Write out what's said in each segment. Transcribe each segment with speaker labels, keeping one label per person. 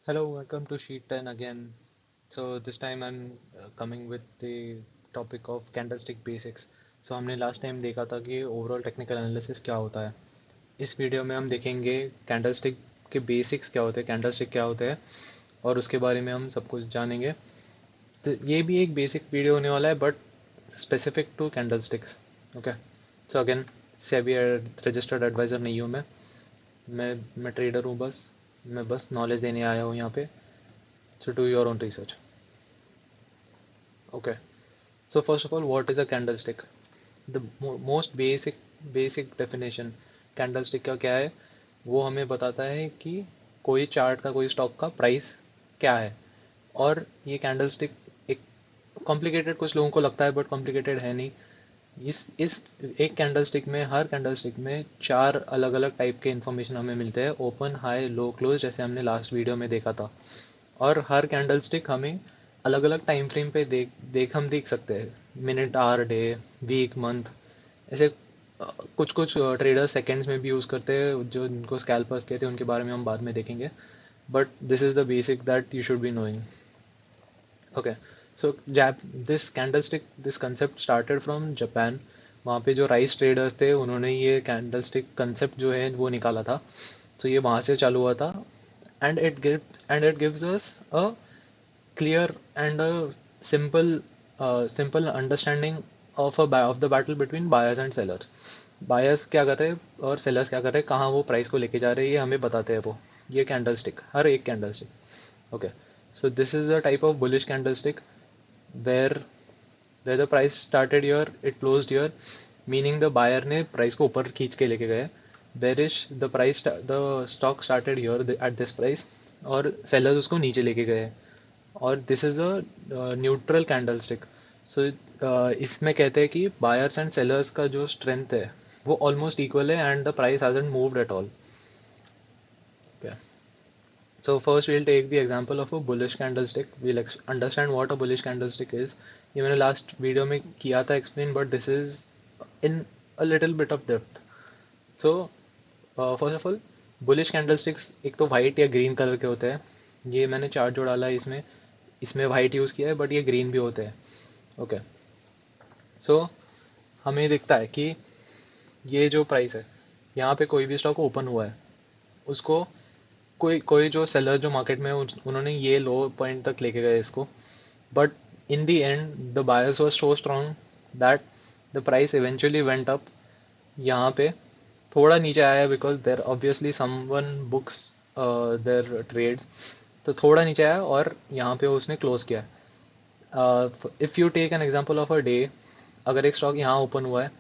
Speaker 1: Hello, welcome to Sheet 10 again. So this time I'm coming with the topic of candlestick basics. So हमने last time देखा था कि overall technical analysis क्या होता है. इस वीडियो में हम देखेंगे कैंडलस्टिक के बेसिक्स क्या होते हैं, कैंडलस्टिक क्या होते हैं और उसके बारे में हम सब कुछ जानेंगे. तो ये भी एक बेसिक वीडियो होने वाला है but specific to candlesticks. Okay. So again SEBI registered advisor नहीं हूँ मैं ट्रेडर हूँ बस. मैं बस नॉलेज देने आया हूँ यहाँ पे. So do your own research. Okay. So first of all, what is a candlestick? The most basic definition candlestick का क्या है, वो हमें बताता है कि कोई चार्ट का, कोई स्टॉक का प्राइस क्या है. और ये कैंडलस्टिक एक कॉम्प्लिकेटेड कुछ लोगों को लगता है बट कॉम्प्लिकेटेड है नहीं. इस एक कैंडलस्टिक में, हर कैंडलस्टिक में चार अलग अलग टाइप के इंफॉर्मेशन हमें मिलते हैं, ओपन, हाई, लो, क्लोज, जैसे हमने लास्ट वीडियो में देखा था. और हर कैंडलस्टिक हमें अलग अलग टाइम फ्रेम पे देख सकते हैं. Minute, hour, day, week, month, ऐसे कुछ कुछ ट्रेडर सेकंड्स में भी यूज़ करते हैं, जो इनको स्कैल्पर्स कहते हैं उनके बारे में हम बाद में देखेंगे. But this is the basic that you should be knowing. Okay. So JAP this candlestick, this concept started from Japan. वहाँ पे जो राइस ट्रेडर्स थे उन्होंने ये कैंडलस्टिक कंसेप्ट जो है वो निकाला था. तो ये वहाँ से चालू हुआ था. And it gives us a clear and a simple understanding of the battle between buyers and sellers. Buyers क्या कर रहे हैं और सेलर्स क्या कर रहे हैं, कहाँ वो प्राइस को लेके जा रहे हैं, ये हमें बताते हैं वो, ये कैंडलस्टिक, हर एक candlestick. Okay. So this is the type of bullish candlestick where where the price started here, it closed here, meaning the buyer ने प्राइस को ऊपर खींच के लेके गए. Bearish, the stock started here at this price और सेलर्स उसको नीचे लेके गए. और this is a neutral candlestick. So इसमें कहते हैं कि बायर्स एंड सेलर्स का जो स्ट्रेंथ है वो ऑलमोस्ट इक्वल है and the price hasn't moved at all. So first we'll take the example of a bullish candlestick. We'll understand what a bullish candlestick is. ये मैंने लास्ट वीडियो में किया था explain, but this is in a little bit of depth. So first of all, bullish candlesticks एक तो white या green colour के होते हैं. ये मैंने चार्ट जो डाला है इसमें, इसमें वाइट यूज़ किया है बट ये ग्रीन भी होते हैं. ओके. सो हमें दिखता है कि ये जो प्राइस है, यहाँ पे कोई भी स्टॉक ओपन हुआ है, उसको कोई कोई जो सेलर जो मार्केट में उन्होंने ये लो पॉइंट तक लेके गए इसको. But in the end the buyers were so strong that the price eventually went up. यहाँ पे थोड़ा नीचे आया because there obviously someone books their trades. तो थोड़ा नीचे आया और यहाँ पे उसने क्लोज किया. If you take an example of a day, अगर एक स्टॉक यहाँ ओपन हुआ है,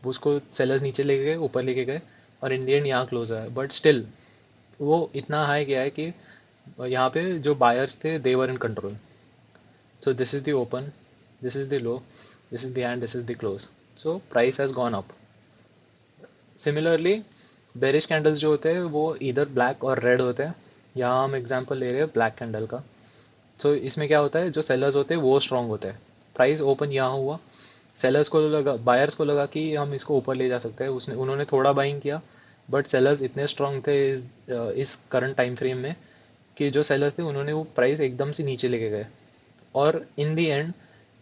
Speaker 1: उसको सेलर्स नीचे लेके गए, ऊपर लेके गए, और इंडियन यहाँ क्लोज है, बट स्टिल वो इतना हाई गया है कि यहाँ पे जो बायर्स थे they were in control. So this is the open, this is the low, this is the end, this is the close. So price has gone up. Similarly bearish candles जो होते हैं वो इधर ब्लैक और red होते हैं. यहाँ हम एग्जांपल ले रहे हैं ब्लैक कैंडल का. सो इसमें क्या होता है, जो सेलर्स होते हैं वो स्ट्रांग होते हैं. प्राइस ओपन यहाँ हुआ, सेलर्स को लगा, बायर्स को लगा कि हम इसको ऊपर ले जा सकते हैं, उसने उन्होंने थोड़ा बाइंग किया. बट सेलर्स इतने स्ट्रांग थे इस करंट टाइम फ्रेम में कि जो सेलर्स थे उन्होंने वो प्राइस एकदम से नीचे लेके गए. और इन दी एंड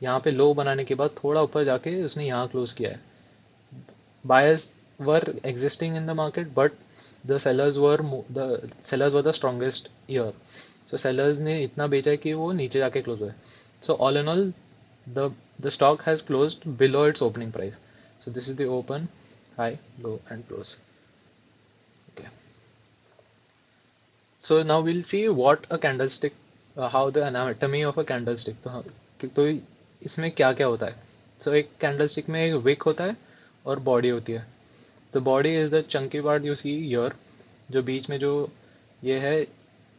Speaker 1: यहाँ पे लो बनाने के बाद थोड़ा ऊपर जाके उसने यहाँ क्लोज किया है. Buyers were existing in the market, but the sellers were the strongest here. So sellers ने इतना बेचा है कि वो नीचे जाके क्लोज हुआ है. So all in all, the the stock has closed below its opening price. So this is the open, high, low, and close. Okay. So now we'll see what a candlestick, how the anatomy of a candlestick. तो इसमें क्या क्या होता है. So एक candlestick में एक wick होता है और body होती है. The body is the chunky part you see here, जो बीच में जो ये है,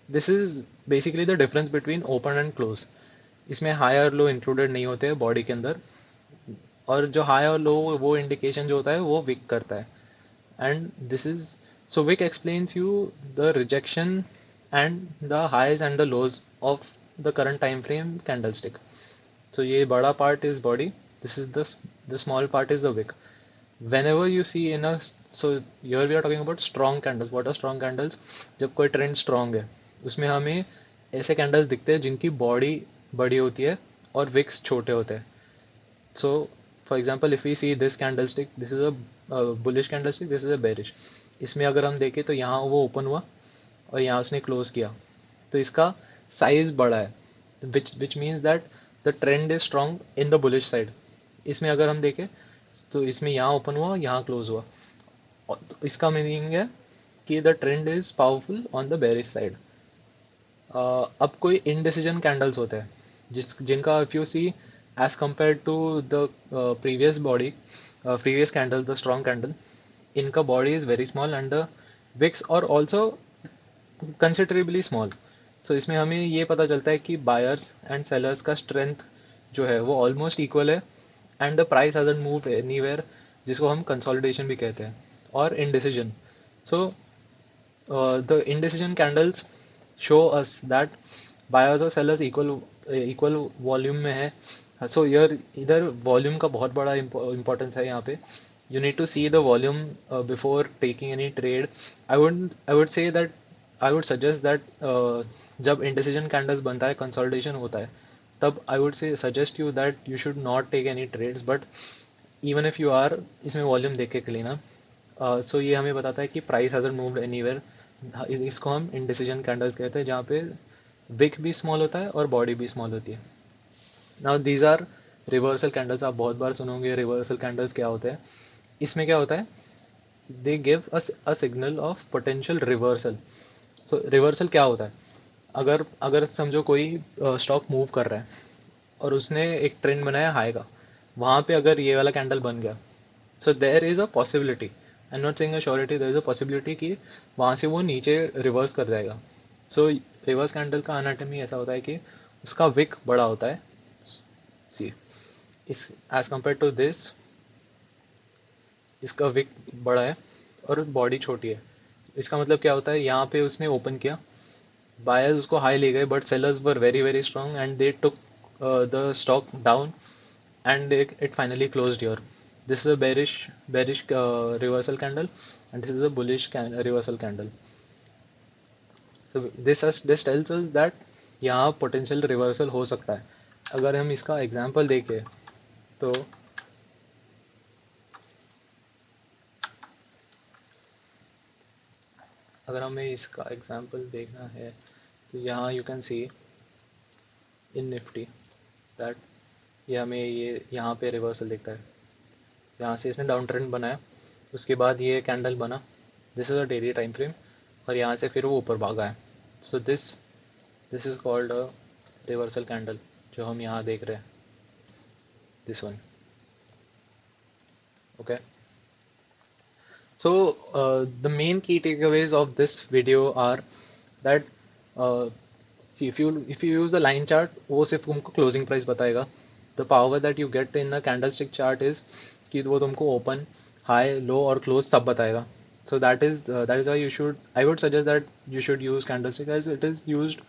Speaker 1: this is basically the difference between open and close. इसमें हाई और लो इंक्लूडेड नहीं होते हैं बॉडी के अंदर. और जो हाई और लो वो इंडिकेशन जो होता है वो विक करता है. And this is, so wick explains you the rejection and the highs and the lows of the current time frame candlestick. तो ये बड़ा part is body, this is the small part is the wick. whenever you see in a, so here we are talking about strong candles. what are strong candles? जब कोई trend strong है उसमें हमें ऐसे candles दिखते हैं जिनकी body बड़ी होती है और विक्स छोटे होते हैं. So, for example, if we see this candlestick, this is a bullish candlestick, this is a bearish. इसमें अगर हम देखें तो यहाँ वो ओपन हुआ और यहाँ उसने क्लोज किया, तो इसका साइज बड़ा है, which means that the trend is strong in the bullish side. इसमें अगर हम देखें तो इसमें यहाँ ओपन हुआ, यहाँ क्लोज हुआ, तो इसका मीनिंग है कि the trend is powerful on the bearish side. अब कोई इनडिसीजन कैंडल्स होते हैं जिनका if you see as compare to the previous body, previous candle, the strong candle, इनका body is very small and the wicks और also considerably small. So इसमें हमें ये पता चलता है कि बायर्स एंड सेलर्स का स्ट्रेंथ जो है वो ऑलमोस्ट इक्वल है and the price hasn't moved anywhere, जिसको हम कंसोलिडेशन भी कहते हैं, और indecision. So the indecision candles show us that buyers और sellers equal volume में है. So here इधर volume का बहुत बड़ा importance है यहाँ पे. You need to see the volume before taking any trade. I would say that I would suggest that जब indecision candles बनता है, consolidation होता है, तब I would say suggest you that you should not take any trades. But even if you are, इसमें volume देख के लेना. सो ये हमें बताता है कि प्राइस हैजंट मूव्ड एनीवेयर. इसको हम इनडिसीजन कैंडल्स कहते हैं, जहाँ पे विक भी स्मॉल होता है और बॉडी भी स्मॉल होती है. Now these are reversal candles. आप बहुत बार सुनोगे रिवर्सल कैंडल्स क्या होते हैं. इसमें क्या होता है, they give us a signal of potential reversal. So reversal क्या होता है, अगर अगर समझो कोई स्टॉक मूव कर रहा है और उसने एक ट्रेंड बनाया हाई का, वहाँ पे अगर ये वाला कैंडल बन गया, so there is a possibility, I am not saying a surety, there is a possibility कि वहाँ से वो नीचे रिवर्स कर जाएगा. सो रिवर्स कैंडल का एनाटॉमी ऐसा होता है कि उसका विक बड़ा होता है, सी इस एज कम्पेयर टू दिस, इसका विक बड़ा है और बॉडी छोटी है. इसका मतलब क्या होता है, यहाँ पे उसने ओपन किया, बायर्स उसको हाई ले गए, but sellers were very very strong and they took the stock down and it finally closed here. This is a bearish reversal candle, and this is a bullish reversal candle. So this tells us that यहाँ potential reversal हो सकता है. अगर हम इसका example देखें तो अगर हमें इसका एग्जाम्पल देखना है तो यहाँ you can see in Nifty that ये हमें ये यहाँ पे रिवर्सल दिखता है. यहाँ से इसने डाउन ट्रेंड बनाया, उसके बाद ये कैंडल बना, this is a daily time frame, और यहाँ से फिर वो ऊपर भागा है. So this is called a reversal candle, जो हम यहाँ देख रहे हैं, this one. Okay. So the main की takeaways of this video are that see if you use the line chart, वो सिर्फ तुमको क्लोजिंग प्राइस बताएगा. The power that you get in the candlestick chart is कि वो तुमको open, high, लो और close सब बताएगा. So that is why I would suggest that you should use candlestick as it is used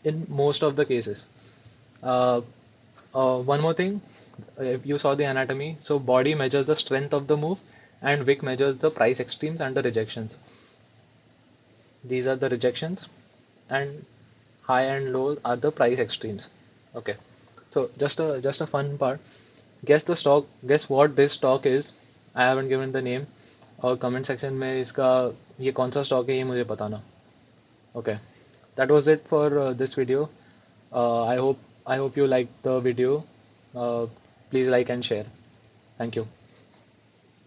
Speaker 1: in most of the cases. Uh, One more thing, if you saw the anatomy, so body measures the strength of the move and wick measures the price extremes and the rejections. These are the rejections, and high and low are the price extremes. Okay, so just a fun part. Guess the stock. Guess what this stock is. I haven't given the name. और comment section में इसका ये कौन सा stock है ये मुझे बताना. Okay, that was it for this video. I hope you liked the video. Please like and share. Thank you.